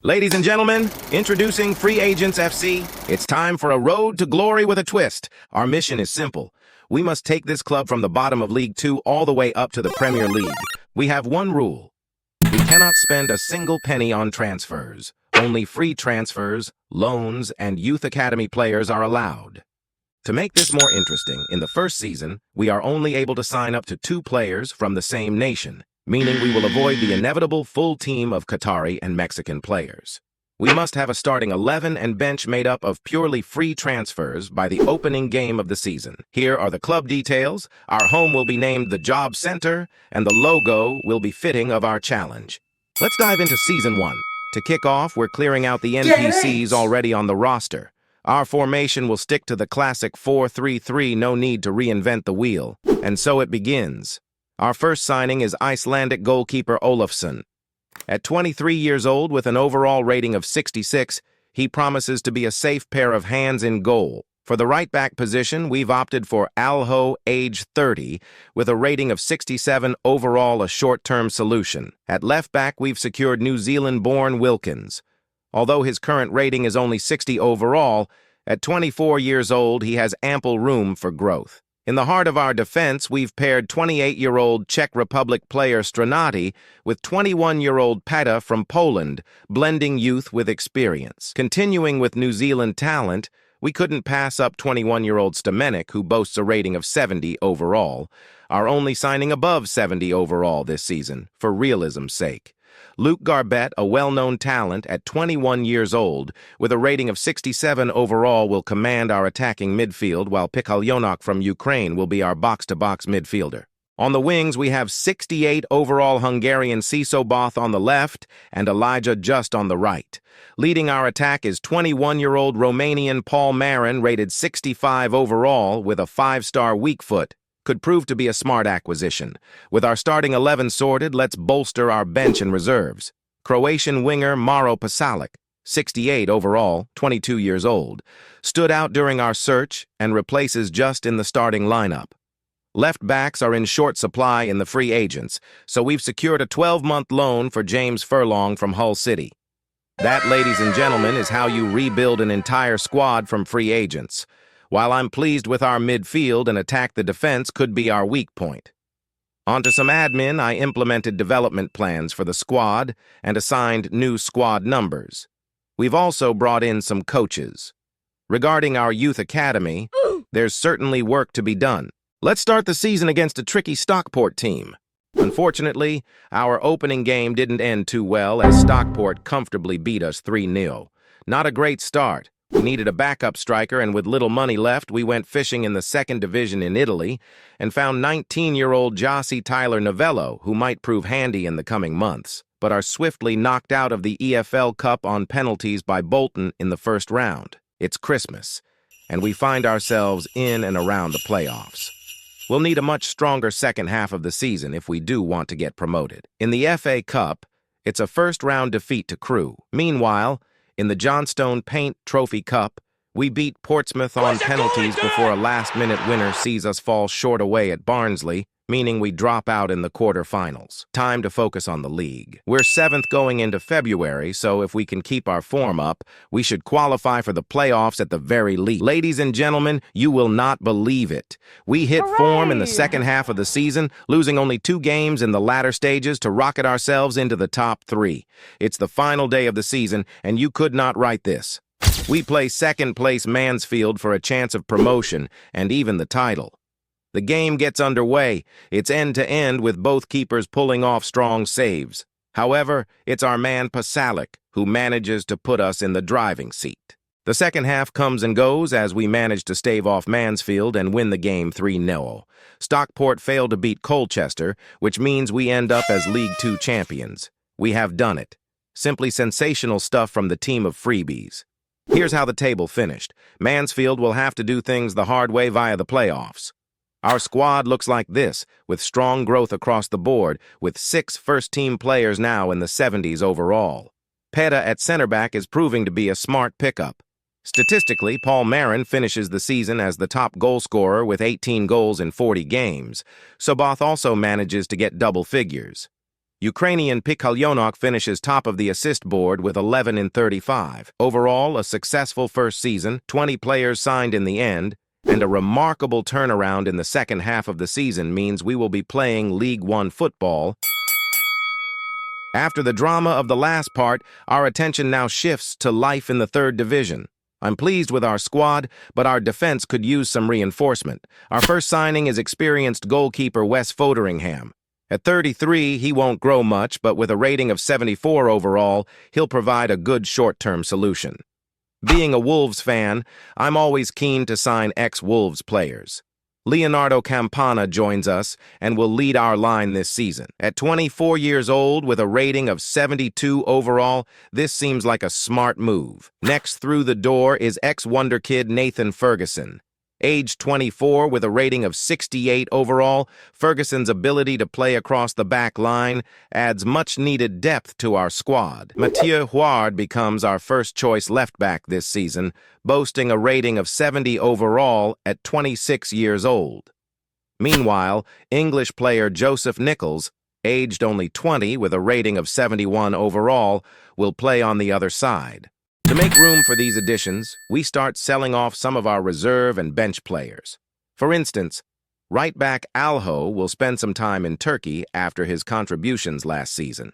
Ladies and gentlemen, introducing Free Agents FC. It's time for a road to glory with a twist. Our mission is simple. We must take this club from the bottom of League Two all the way up to the Premier League. We have one rule. We cannot spend a single penny on transfers. Only free transfers, loans, and youth academy players are allowed. To make this more interesting, in the first season, we are only able to sign up to 2 players from the same nation, meaning we will avoid the inevitable full team of Qatari and Mexican players. We must have a starting 11 and bench made up of purely free transfers by the opening game of the season. Here are the club details. Our home will be named the Job Center, and the logo will be fitting of our challenge. Let's dive into Season 1. To kick off, we're clearing out the NPCs already on the roster. Our formation will stick to the classic 4-3-3, no need to reinvent the wheel. And so it begins. Our first signing is Icelandic goalkeeper Olafsson. At 23 years old with an overall rating of 66, he promises to be a safe pair of hands in goal. For the right-back position, we've opted for Alho, age 30, with a rating of 67 overall, a short-term solution. At left-back, we've secured New Zealand-born Wilkins. Although his current rating is only 60 overall, at 24 years old, he has ample room for growth. In the heart of our defense, we've paired 28-year-old Czech Republic player Stranati with 21-year-old Peta from Poland, blending youth with experience. Continuing with New Zealand talent, we couldn't pass up 21-year-old Stamenik, who boasts a rating of 70 overall, our only signing above 70 overall this season, for realism's sake. Luke Garbett, a well-known talent at 21 years old, with a rating of 67 overall, will command our attacking midfield, while Pikaljonok from Ukraine will be our box-to-box midfielder. On the wings, we have 68 overall Hungarian Sisoboth on the left and Elijah Just on the right. Leading our attack is 21-year-old Romanian Paul Marin, rated 65 overall, with a 5-star weak foot. Could prove to be a smart acquisition. With our starting 11 sorted, let's bolster our bench and reserves. Croatian winger Maro Pasalic, 68 overall, 22 years old, stood out during our search and replaces Just in the starting lineup. Left backs are in short supply in the free agents, so we've secured a 12-month loan for James Furlong from Hull City. That, ladies and gentlemen, is how you rebuild an entire squad from free agents. While I'm pleased with our midfield, and attack the defense could be our weak point. Onto some admin, I implemented development plans for the squad and assigned new squad numbers. We've also brought in some coaches. Regarding our youth academy, there's certainly work to be done. Let's start the season against a tricky Stockport team. Unfortunately, our opening game didn't end too well as Stockport comfortably beat us 3-0. Not a great start. We needed a backup striker, and with little money left, we went fishing in the 2nd division in Italy and found 19-year-old Jossie Tyler Novello, who might prove handy in the coming months, but are swiftly knocked out of the EFL Cup on penalties by Bolton in the first round. It's Christmas, and we find ourselves in and around the playoffs. We'll need a much stronger second half of the season if we do want to get promoted. In the FA Cup, it's a first-round defeat to Crewe. Meanwhile, in the Johnstone Paint Trophy Cup, we beat Portsmouth on penalties before a last-minute winner sees us fall short away at Barnsley, meaning we drop out in the quarter-finals. Time to focus on the league. We're 7th going into February, so if we can keep our form up, we should qualify for the playoffs at the very least. Ladies and gentlemen, you will not believe it. We hit form in the second half of the season, losing only 2 games in the latter stages to rocket ourselves into the top 3. It's the final day of the season, and you could not write this. We play second-place Mansfield for a chance of promotion and even the title. The game gets underway. It's end-to-end with both keepers pulling off strong saves. However, it's our man Pasalic who manages to put us in the driving seat. The second half comes and goes as we manage to stave off Mansfield and win the game 3-0. Stockport failed to beat Colchester, which means we end up as League Two champions. We have done it. Simply sensational stuff from the team of freebies. Here's how the table finished. Mansfield will have to do things the hard way via the playoffs. Our squad looks like this, with strong growth across the board, with 6 first-team players now in the 70s overall. Peta at center-back is proving to be a smart pickup. Statistically, Paul Marin finishes the season as the top goal scorer with 18 goals in 40 games. Soboth also manages to get double figures. Ukrainian Pikhalyonok finishes top of the assist board with 11 in 35. Overall, a successful first season, 20 players signed in the end, and a remarkable turnaround in the second half of the season means we will be playing League One football. After the drama of the last part, our attention now shifts to life in the third division. I'm pleased with our squad, but our defense could use some reinforcement. Our first signing is experienced goalkeeper Wes Foderingham. At 33, he won't grow much, but with a rating of 74 overall, he'll provide a good short-term solution. Being a Wolves fan, I'm always keen to sign ex-Wolves players. Leonardo Campana joins us and will lead our line this season. At 24 years old with a rating of 72 overall, this seems like a smart move. Next through the door is ex-Wonder Kid Nathan Ferguson. Age 24 with a rating of 68 overall, Ferguson's ability to play across the back line adds much-needed depth to our squad. Mathieu Huard becomes our first-choice left-back this season, boasting a rating of 70 overall at 26 years old. Meanwhile, English player Joseph Nichols, aged only 20 with a rating of 71 overall, will play on the other side. To make room for these additions, we start selling off some of our reserve and bench players. For instance, right-back Alho will spend some time in Turkey after his contributions last season.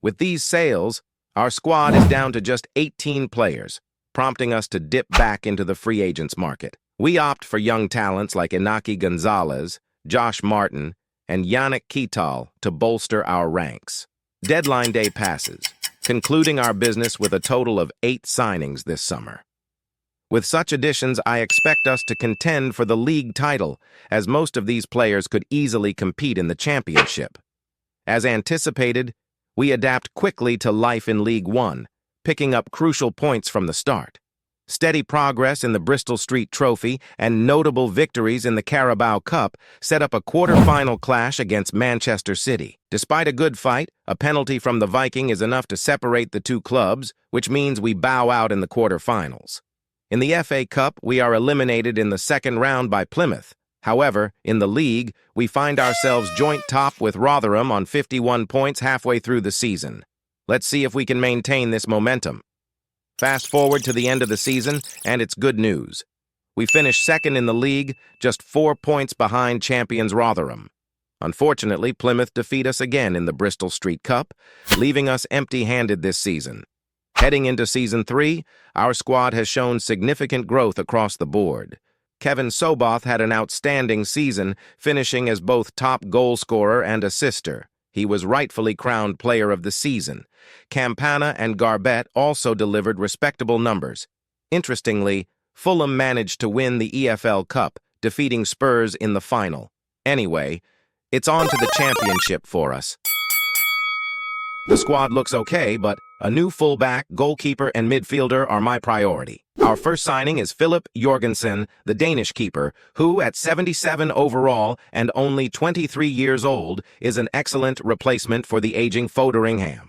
With these sales, our squad is down to just 18 players, prompting us to dip back into the free agents market. We opt for young talents like Inaki Gonzalez, Josh Martin, and Yannick Kital to bolster our ranks. Deadline day passes, concluding our business with a total of 8 signings this summer. With such additions, I expect us to contend for the league title, as most of these players could easily compete in the championship. As anticipated, we adapt quickly to life in League One, picking up crucial points from the start. Steady progress in the Bristol Street Trophy and notable victories in the Carabao Cup set up a quarter-final clash against Manchester City. Despite a good fight, a penalty from the Viking is enough to separate the two clubs, which means we bow out in the quarter-finals. In the FA Cup, we are eliminated in the second round by Plymouth. However, in the league, we find ourselves joint top with Rotherham on 51 points halfway through the season. Let's see if we can maintain this momentum. Fast forward to the end of the season, and it's good news. We finished second in the league, just 4 points behind champions Rotherham. Unfortunately, Plymouth defeat us again in the Bristol Street Cup, leaving us empty-handed this season. Heading into Season 3, our squad has shown significant growth across the board. Kevin Soboth had an outstanding season, finishing as both top goal scorer and assister. He was rightfully crowned Player of the Season. Campana and Garbett also delivered respectable numbers. Interestingly, Fulham managed to win the EFL Cup, defeating Spurs in the final. Anyway, it's on to the championship for us. The squad looks okay, but a new fullback, goalkeeper, and midfielder are my priority. Our first signing is Philip Jorgensen, the Danish keeper, who, at 77 overall and only 23 years old, is an excellent replacement for the aging Foderingham.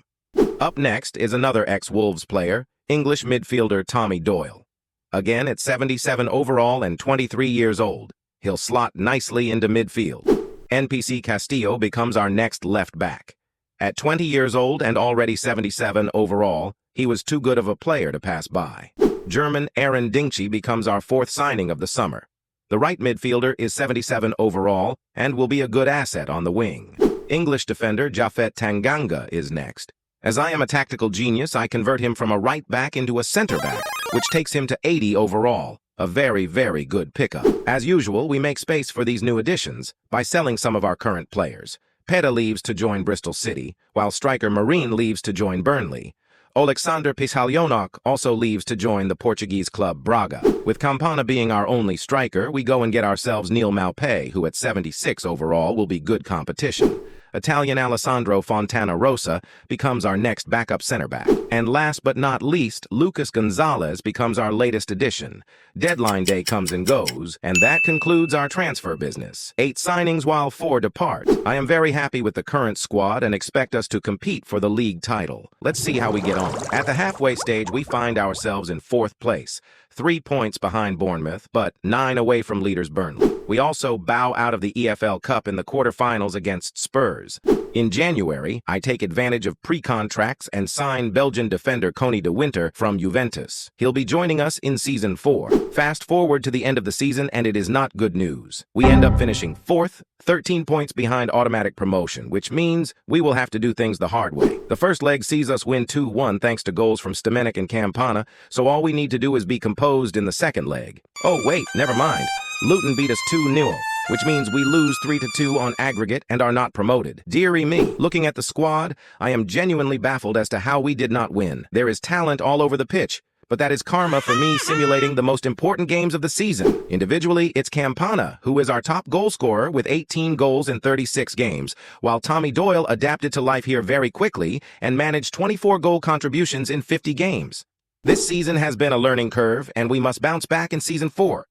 Up next is another ex-Wolves player, English midfielder Tommy Doyle. Again, at 77 overall and 23 years old, he'll slot nicely into midfield. NPC Castillo becomes our next left back. At 20 years old and already 77 overall, he was too good of a player to pass by. German Aaron Dinkchi becomes our fourth signing of the summer. The right midfielder is 77 overall and will be a good asset on the wing. English defender Japhet Tanganga is next. As I am a tactical genius, I convert him from a right back into a center back, which takes him to 80 overall. A very, very good pickup. As usual, we make space for these new additions by selling some of our current players. Peta leaves to join Bristol City, while striker Marine leaves to join Burnley. Oleksandr Pikhalyonok also leaves to join the Portuguese club Braga. With Campana being our only striker, we go and get ourselves Neil Maupay, who at 76 overall will be good competition. Italian Alessandro Fontana Rosa becomes our next backup center back. And last but not least, Lucas Gonzalez becomes our latest addition. Deadline day comes and goes, and that concludes our transfer business. 8 signings while 4 depart. I am very happy with the current squad and expect us to compete for the league title. Let's see how we get on. At the halfway stage, we find ourselves in 4th place, 3 points behind Bournemouth, but 9 away from leaders Burnley. We also bow out of the EFL Cup in the quarterfinals against Spurs. In January, I take advantage of pre-contracts and sign Belgian defender Coney de Winter from Juventus. He'll be joining us in Season 4. Fast forward to the end of the season and it is not good news. We end up finishing 4th, 13 points behind automatic promotion, which means we will have to do things the hard way. The first leg sees us win 2-1 thanks to goals from Stamenik and Campana, so all we need to do is be composed in the second leg. Oh wait, never mind. Luton beat us 2-0. Which means we lose 3-2 on aggregate and are not promoted. Dearie me, looking at the squad, I am genuinely baffled as to how we did not win. There is talent all over the pitch, but that is karma for me simulating the most important games of the season. Individually, it's Campana, who is our top goal scorer with 18 goals in 36 games, while Tommy Doyle adapted to life here very quickly and managed 24 goal contributions in 50 games. This season has been a learning curve, and we must bounce back in Season 4.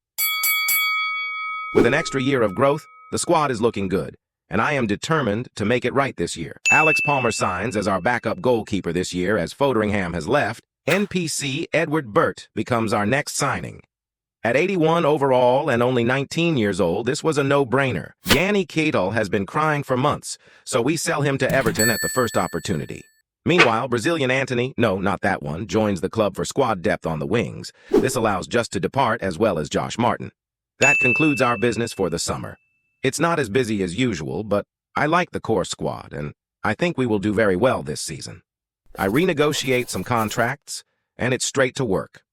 With an extra year of growth, the squad is looking good, and I am determined to make it right this year. Alex Palmer signs as our backup goalkeeper this year as Foderingham has left. NPC Edward Burt becomes our next signing. At 81 overall and only 19 years old, this was a no-brainer. Yanni Ketel has been crying for months, so we sell him to Everton at the first opportunity. Meanwhile, Brazilian Anthony, no, not that one, joins the club for squad depth on the wings. This allows Just to depart as well as Josh Martin. That concludes our business for the summer. It's not as busy as usual, but I like the core squad, and I think we will do very well this season. I renegotiate some contracts, and it's straight to work.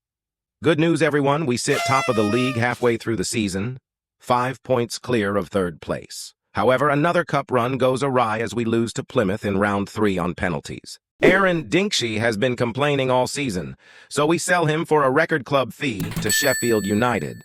Good news, everyone, we sit top of the league halfway through the season, 5 points clear of third place. However, another cup run goes awry as we lose to Plymouth in round 3 on penalties. Aaron Dinksey has been complaining all season, so we sell him for a record club fee to Sheffield United.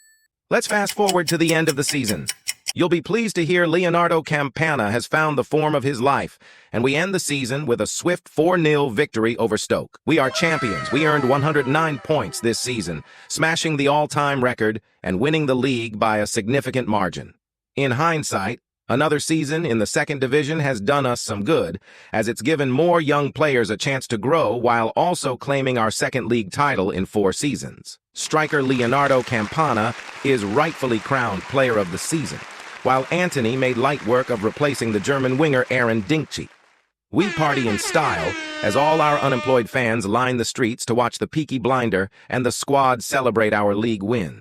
Let's fast forward to the end of the season. You'll be pleased to hear Leonardo Campana has found the form of his life, and we end the season with a swift 4-0 victory over Stoke. We are champions. We earned 109 points this season, smashing the all-time record and winning the league by a significant margin. In hindsight, another season in the second division has done us some good, as it's given more young players a chance to grow while also claiming our second league title in 4 seasons. Striker Leonardo Campana is rightfully crowned Player of the Season, while Anthony made light work of replacing the German winger Aaron Dinksey. We party in style as all our unemployed fans line the streets to watch the Peaky Blinder and the squad celebrate our league win.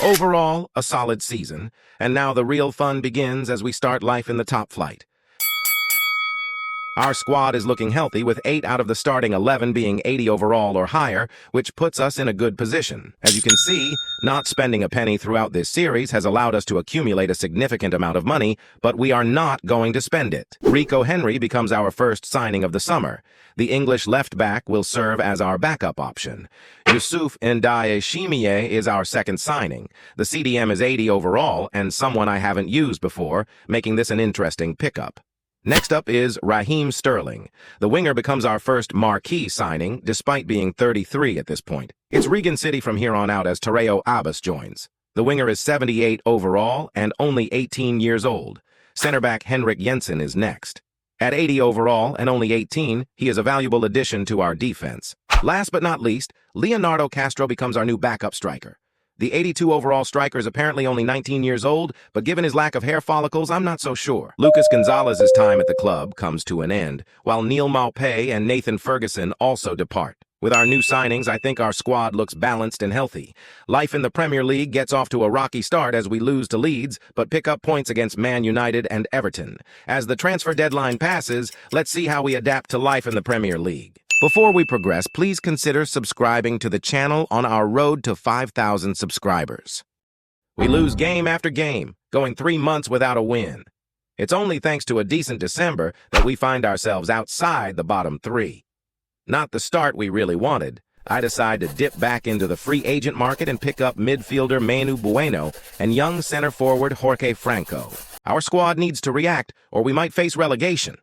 Overall, a solid season, and now the real fun begins as we start life in the top flight. Our squad is looking healthy with 8 out of the starting 11 being 80 overall or higher, which puts us in a good position. As you can see, not spending a penny throughout this series has allowed us to accumulate a significant amount of money, but we are not going to spend it. Rico Henry becomes our first signing of the summer. The English left-back will serve as our backup option. Yusuf Ndiaye is our second signing. The CDM is 80 overall and someone I haven't used before, making this an interesting pickup. Next up is Raheem Sterling. The winger becomes our first marquee signing, despite being 33 at this point. It's Regan City from here on out as Tereo Abbas joins. The winger is 78 overall and only 18 years old. Center-back Henrik Jensen is next. At 80 overall and only 18, he is a valuable addition to our defense. Last but not least, Leonardo Castro becomes our new backup striker. The 82 overall striker is apparently only 19 years old, but given his lack of hair follicles, I'm not so sure. Lucas Gonzalez's time at the club comes to an end, while Neil Maupay and Nathan Ferguson also depart. With our new signings, I think our squad looks balanced and healthy. Life in the Premier League gets off to a rocky start as we lose to Leeds, but pick up points against Man United and Everton. As the transfer deadline passes, let's see how we adapt to life in the Premier League. Before we progress, please consider subscribing to the channel on our road to 5,000 subscribers. We lose game after game, going 3 months without a win. It's only thanks to a decent December that we find ourselves outside the bottom 3. Not the start we really wanted. I decide to dip back into the free agent market and pick up midfielder Manu Bueno and young center forward Jorge Franco. Our squad needs to react, or we might face relegation.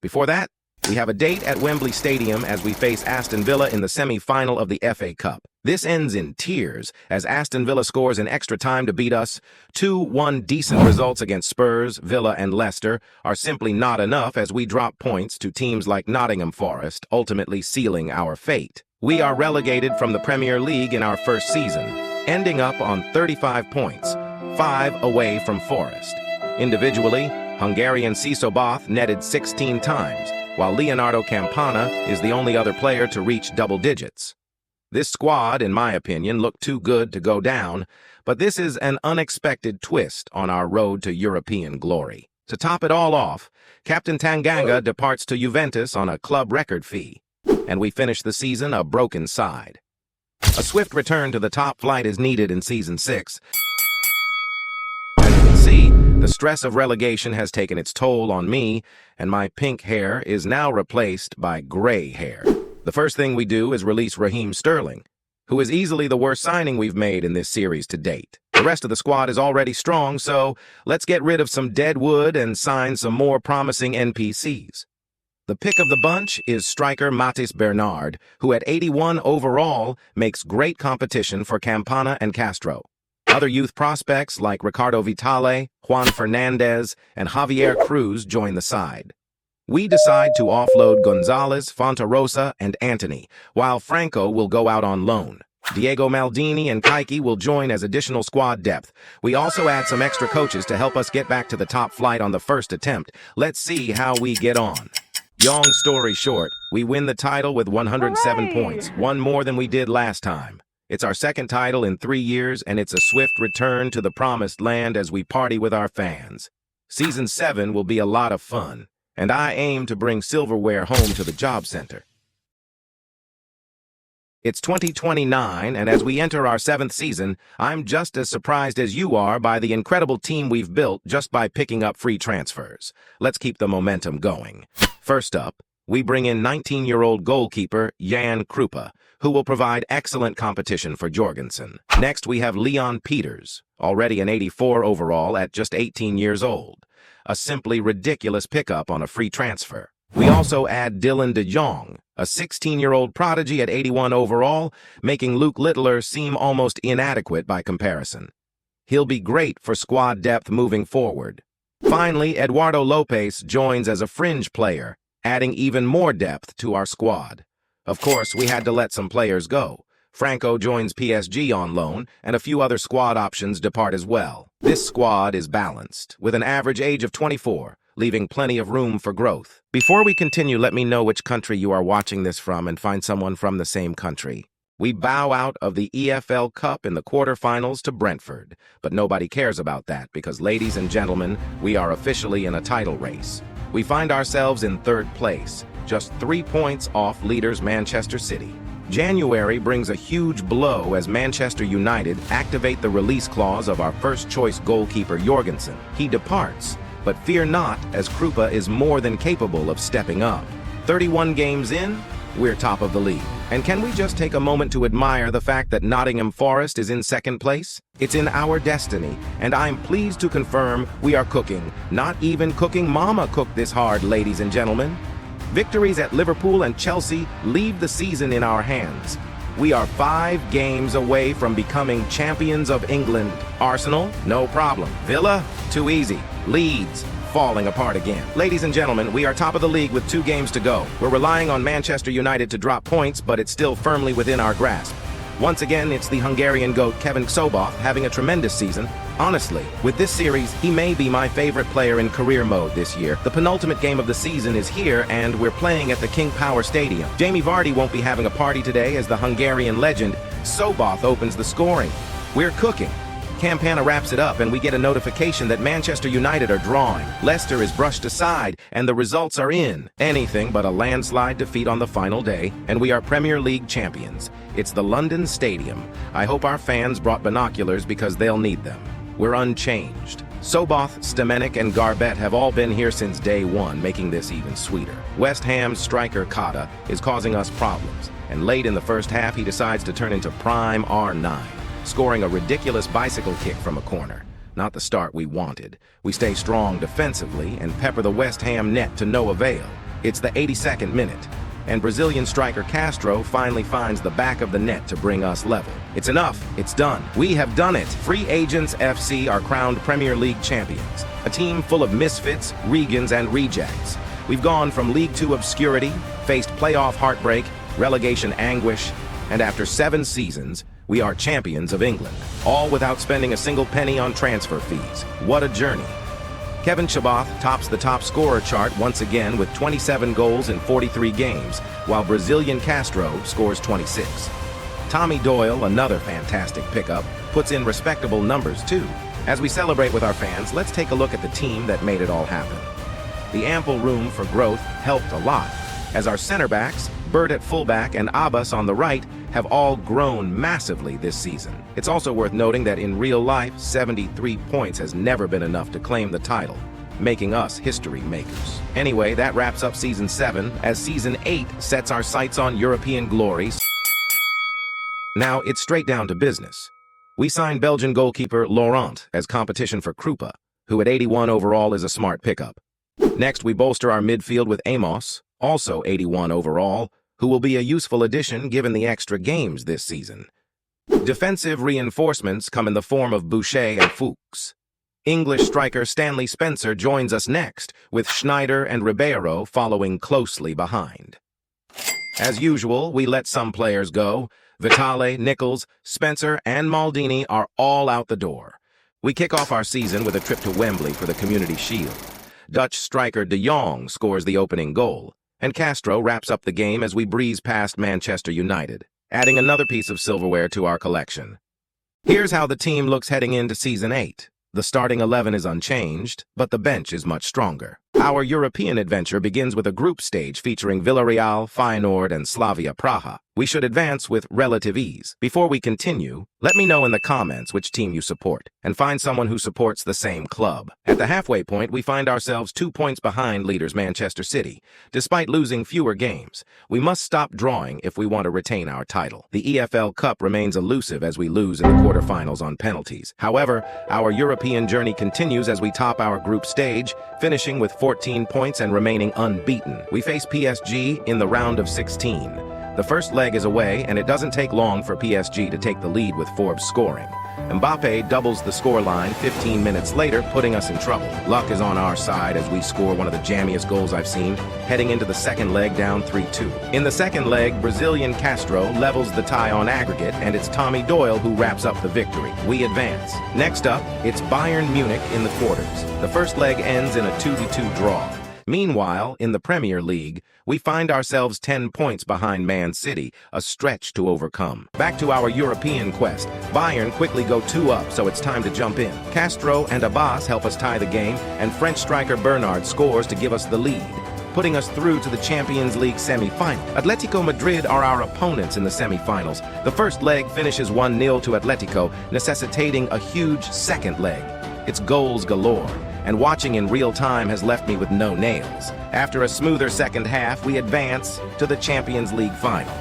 Before that, we have a date at Wembley Stadium as we face Aston Villa in the semi-final of the FA Cup. This ends in tears as Aston Villa scores in extra time to beat us. 2-1 decent results against Spurs, Villa, and Leicester are simply not enough as we drop points to teams like Nottingham Forest, ultimately sealing our fate. We are relegated from the Premier League in our first season. ending up on 35 points, 5 away from Forest. Individually, Hungarian Sisoboth netted 16 times, while Leonardo Campana is the only other player to reach double digits. This squad, in my opinion, looked too good to go down, but this is an unexpected twist on our road to European glory. To top it all off, Captain Tanganga departs to Juventus on a club record fee, and we finish the season a broken side. A swift return to the top flight is needed in Season 6. As you can see, the stress of relegation has taken its toll on me, and my pink hair is now replaced by gray hair. The first thing we do is release Raheem Sterling, who is easily the worst signing we've made in this series to date. The rest of the squad is already strong, so let's get rid of some dead wood and sign some more promising NPCs. The pick of the bunch is striker Mathis Bernard, who at 81 overall makes great competition for Campana and Castro. Other youth prospects like Ricardo Vitale, Juan Fernandez, and Javier Cruz join the side. We decide to offload Gonzalez, Fontarosa, and Anthony, while Franco will go out on loan. Diego Maldini and Kaiki will join as additional squad depth. We also add some extra coaches to help us get back to the top flight on the first attempt. Let's see how we get on. Long story short, we win the title with 107 points, one more than we did last time. It's our second title in 3 years, and it's a swift return to the promised land as we party with our fans. Season 7 will be a lot of fun, and I aim to bring silverware home to the job center. It's 2029, and as we enter our 7th season, I'm just as surprised as you are by the incredible team we've built just by picking up free transfers. Let's keep the momentum going. First up, we bring in 19-year-old goalkeeper Jan Krupa, who will provide excellent competition for Jorgensen. Next, we have Leon Peters, already an 84 overall at just 18 years old. A simply ridiculous pickup on a free transfer. We also add Dylan de Jong, a 16-year-old prodigy at 81 overall, making Luke Littler seem almost inadequate by comparison. He'll be great for squad depth moving forward. Finally, Eduardo Lopez joins as a fringe player, adding even more depth to our squad. Of course, we had to let some players go. Franco joins PSG on loan, and a few other squad options depart as well. This squad is balanced, with an average age of 24, leaving plenty of room for growth. Before we continue, let me know which country you are watching this from and find someone from the same country. We bow out of the EFL Cup in the quarterfinals to Brentford, but nobody cares about that because, ladies and gentlemen, we are officially in a title race. We find ourselves in 3rd place, just 3 points off leaders Manchester City. January brings a huge blow as Manchester United activate the release clause of our first-choice goalkeeper Jorgensen. He departs, but fear not, as Krupa is more than capable of stepping up. 31 games in, we're top of the league. And can we just take a moment to admire the fact that Nottingham Forest is in 2nd place? It's in our destiny, and I'm pleased to confirm we are cooking. Not even cooking mama cooked this hard, ladies and gentlemen. Victories at Liverpool and Chelsea leave the season in our hands. We are 5 games away from becoming champions of England. Arsenal, no problem. Villa, too easy. Leeds, falling apart again. Ladies and gentlemen, we are top of the league with 2 games to go. We're relying on Manchester United to drop points, but it's still firmly within our grasp. Once again, it's the Hungarian GOAT Kevin Soboth having a tremendous season. Honestly, with this series, he may be my favorite player in career mode this year. The penultimate game of the season is here, and we're playing at the King Power Stadium. Jamie Vardy won't be having a party today as the Hungarian legend Soboth opens the scoring. We're cooking. Campana wraps it up, and we get a notification that Manchester United are drawing. Leicester is brushed aside, and the results are in. Anything but a landslide defeat on the final day, and we are Premier League champions. It's the London Stadium. I hope our fans brought binoculars because they'll need them. We're unchanged. Soboth, Stemenik, and Garbett have all been here since day one, making this even sweeter. West Ham's striker Kata is causing us problems, and late in the first half he decides to turn into prime R9. Scoring a ridiculous bicycle kick from a corner. Not the start we wanted. We stay strong defensively and pepper the West Ham net to no avail. It's the 82nd minute, and Brazilian striker Castro finally finds the back of the net to bring us level. It's enough. It's done. We have done it. Free Agents FC are crowned Premier League champions. A team full of misfits, Regans, and rejects. We've gone from League Two obscurity, faced playoff heartbreak, relegation anguish, and after 7 seasons, We are champions of England, all without spending a single penny on transfer fees. What a journey. Kevin Shabath tops the top scorer chart once again with 27 goals in 43 games, while Brazilian Castro scores 26. Tommy Doyle, another fantastic pickup, puts in respectable numbers too. As we celebrate with our fans, let's take a look at the team that made it all happen. The ample room for growth helped a lot, as our center backs, Bert at fullback and Abbas on the right, have all grown massively this season. It's also worth noting that in real life, 73 points has never been enough to claim the title, making us history makers. Anyway, that wraps up Season 7, as Season 8 sets our sights on European glories. Now, it's straight down to business. We signed Belgian goalkeeper Laurent as competition for Krupa, who at 81 overall is a smart pickup. Next, we bolster our midfield with Amos, also 81 overall, who will be a useful addition given the extra games this season. Defensive reinforcements come in the form of Boucher and Fuchs. English striker Stanley Spencer joins us next, with Schneider and Ribeiro following closely behind. As usual, we let some players go. Vitale, Nichols, Spencer, and Maldini are all out the door. We kick off our season with a trip to Wembley for the Community Shield. Dutch striker De Jong scores the opening goal, and Castro wraps up the game as we breeze past Manchester United, adding another piece of silverware to our collection. Here's how the team looks heading into Season 8. The starting 11 is unchanged, but the bench is much stronger. Our European adventure begins with a group stage featuring Villarreal, Feyenoord, and Slavia Praha. We should advance with relative ease. Before we continue, let me know in the comments which team you support, and find someone who supports the same club. At the halfway point, we find ourselves 2 points behind leaders Manchester City. Despite losing fewer games, we must stop drawing if we want to retain our title. The EFL Cup remains elusive as we lose in the quarterfinals on penalties. However, our European journey continues as we top our group stage, finishing with 14 points and remaining unbeaten. We face PSG in the round of 16. The first leg is away, and it doesn't take long for PSG to take the lead with Forbes scoring. Mbappe doubles the scoreline 15 minutes later, putting us in trouble. Luck is on our side as we score one of the jammiest goals I've seen, heading into the second leg down 3-2. In the second leg, Brazilian Castro levels the tie on aggregate, and it's Tommy Doyle who wraps up the victory. We advance. Next up, it's Bayern Munich in the quarters. The first leg ends in a 2-2 draw. Meanwhile, in the Premier League, we find ourselves 10 points behind Man City, a stretch to overcome. Back to our European quest. Bayern quickly go 2 up, so it's time to jump in. Castro and Abbas help us tie the game, and French striker Bernard scores to give us the lead, putting us through to the Champions League semi-final. Atletico Madrid are our opponents in the semi-finals. The first leg finishes 1-0 to Atletico, necessitating a huge second leg. It's goals galore, and watching in real time has left me with no nails. After a smoother second half, we advance to the Champions League final.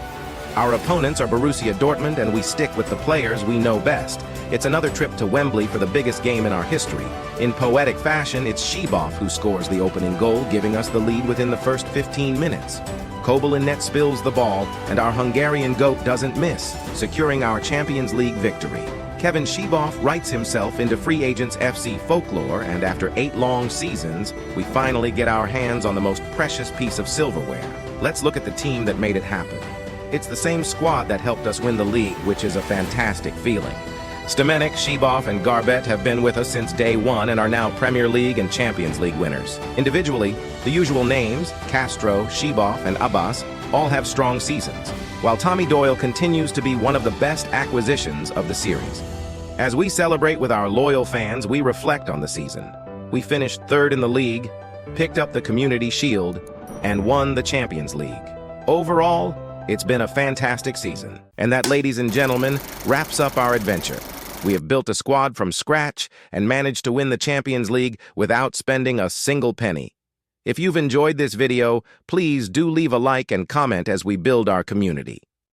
Our opponents are Borussia Dortmund, and we stick with the players we know best. It's another trip to Wembley for the biggest game in our history. In poetic fashion, it's Shabath who scores the opening goal, giving us the lead within the first 15 minutes. Kobel in net spills the ball, and our Hungarian goat doesn't miss, securing our Champions League victory. Kevin Shabath writes himself into Free Agents FC folklore, and after 8 long seasons, we finally get our hands on the most precious piece of silverware. Let's look at the team that made it happen. It's the same squad that helped us win the league, which is a fantastic feeling. Stamenik, Shabath, and Garbett have been with us since day one and are now Premier League and Champions League winners. Individually, the usual names, Castro, Shabath, and Abbas, all have strong seasons, while Tommy Doyle continues to be one of the best acquisitions of the series. As we celebrate with our loyal fans, we reflect on the season. We finished 3rd in the league, picked up the Community Shield, and won the Champions League. Overall, it's been a fantastic season. And that, ladies and gentlemen, wraps up our adventure. We have built a squad from scratch and managed to win the Champions League without spending a single penny. If you've enjoyed this video, please do leave a like and comment as we build our community.